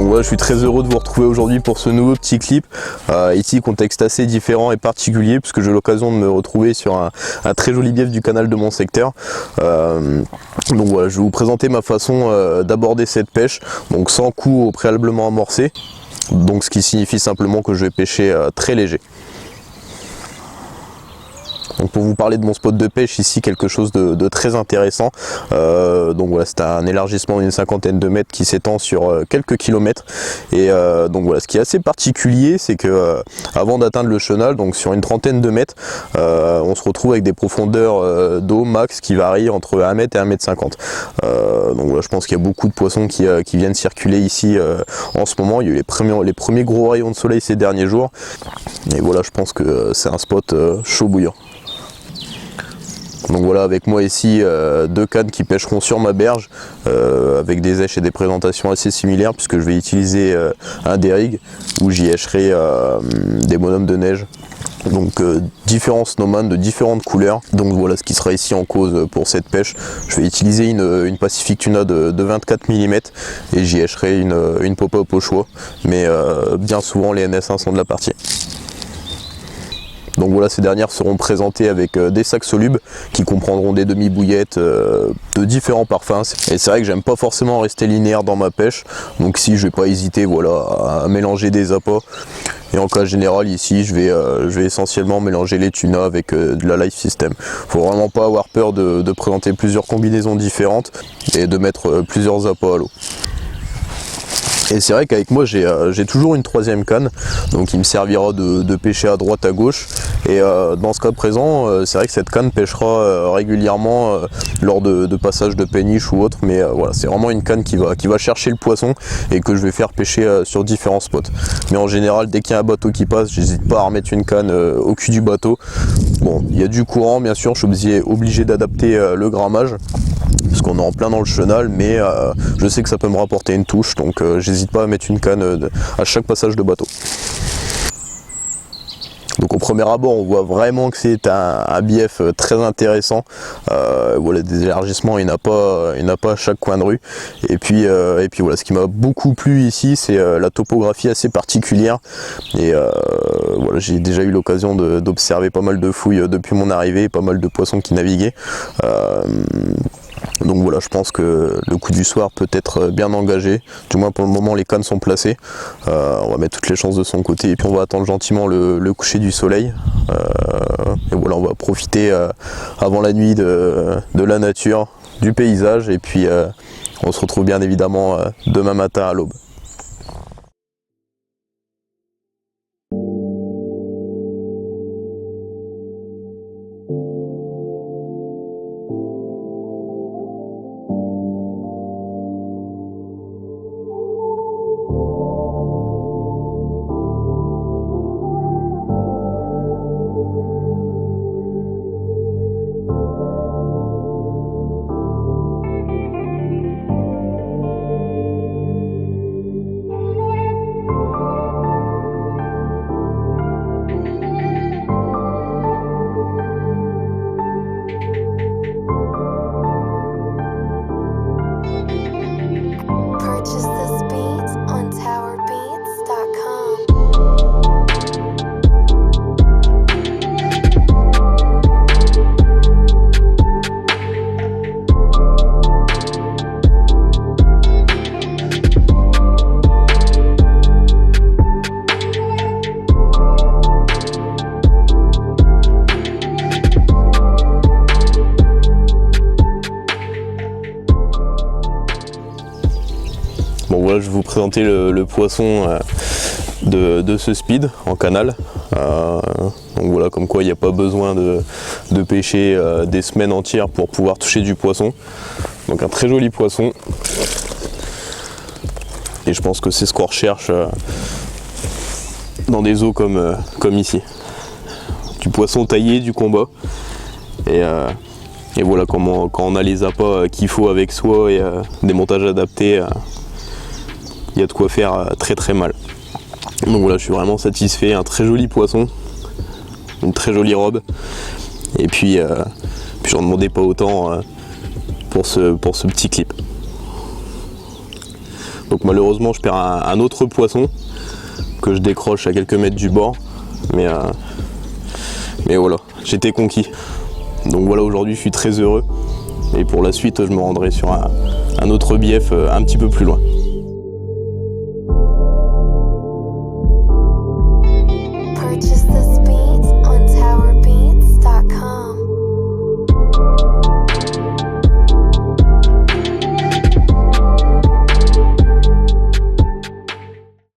Donc voilà, je suis très heureux de vous retrouver aujourd'hui pour ce nouveau petit clip. Ici, contexte assez différent et particulier puisque j'ai l'occasion de me retrouver sur un très joli bief du canal de mon secteur. Donc voilà, je vais vous présenter ma façon d'aborder cette pêche, donc sans coup au préalablement amorcé. Donc ce qui signifie simplement que je vais pêcher très léger. Donc pour vous parler de mon spot de pêche ici, quelque chose de très intéressant. Donc voilà, c'est un élargissement d'une 50aine de mètres qui s'étend sur quelques kilomètres. Et donc voilà, ce qui est assez particulier, c'est que avant d'atteindre le chenal, donc sur une 30aine de mètres, on se retrouve avec des profondeurs d'eau max qui varient entre 1 mètre et 1 mètre 50. Donc voilà, je pense qu'il y a beaucoup de poissons qui viennent circuler ici en ce moment. Il y a eu les premiers gros rayons de soleil ces derniers jours. Et voilà, je pense que c'est un spot chaud bouillant. Donc voilà, avec moi ici deux cannes qui pêcheront sur ma berge avec des èches et des présentations assez similaires puisque je vais utiliser un dérigue où j'y ècherai des bonhommes de neige. Donc différents snowman de différentes couleurs. Donc voilà ce qui sera ici en cause pour cette pêche. Je vais utiliser une Pacific Tuna de 24 mm et j'y ècherai une pop-up au choix. Mais bien souvent les NS1 sont de la partie. Donc voilà, ces dernières seront présentées avec des sacs solubles qui comprendront des demi-bouillettes de différents parfums. Et c'est vrai que j'aime pas forcément rester linéaire dans ma pêche, donc ici je vais pas hésiter voilà, à mélanger des appâts. Et en cas général ici je vais essentiellement mélanger les tunas avec de la Life System. Faut vraiment pas avoir peur de présenter plusieurs combinaisons différentes et de mettre plusieurs appâts à l'eau. Et c'est vrai qu'avec moi j'ai toujours une troisième canne, donc il me servira de pêcher à droite à gauche. Et dans ce cas présent, c'est vrai que cette canne pêchera régulièrement lors de passages de péniche ou autre, mais voilà, c'est vraiment une canne qui va chercher le poisson et que je vais faire pêcher sur différents spots. Mais en général, dès qu'il y a un bateau qui passe, j'hésite pas à remettre une canne au cul du bateau. Bon, il y a du courant bien sûr, je suis obligé d'adapter le grammage parce qu'on est en plein dans le chenal, mais je sais que ça peut me rapporter une touche, donc j'hésite pas à mettre une canne à chaque passage de bateau. Donc au premier abord on voit vraiment que c'est un bief très intéressant. Voilà, des élargissements il n'y en a pas à chaque coin de rue. Et puis voilà, ce qui m'a beaucoup plu ici c'est la topographie assez particulière. Et voilà, j'ai déjà eu l'occasion d'observer pas mal de fouilles depuis mon arrivée, pas mal de poissons qui naviguaient. Donc voilà, je pense que le coup du soir peut être bien engagé. Du moins pour le moment les cannes sont placées. On va mettre toutes les chances de son côté et puis on va attendre gentiment le coucher du soleil. Et voilà, on va profiter avant la nuit de la nature, du paysage. Et puis on se retrouve bien évidemment demain matin à l'aube. Bon voilà, je vais vous présenter le poisson de ce speed en canal. Donc voilà, comme quoi il n'y a pas besoin de pêcher des semaines entières pour pouvoir toucher du poisson. Donc un très joli poisson. Et je pense que c'est ce qu'on recherche dans des eaux comme ici. Du poisson taillé, du combat. Et voilà, quand on a les appâts qu'il faut avec soi et des montages adaptés, il y a de quoi faire très très mal. Donc voilà, je suis vraiment satisfait, un très joli poisson, une très jolie robe. Et puis j'en demandais pas autant pour ce petit clip. Donc malheureusement je perds un autre poisson que je décroche à quelques mètres du bord, mais voilà, j'étais conquis. Donc voilà, aujourd'hui je suis très heureux et pour la suite je me rendrai sur un autre bief un petit peu plus loin.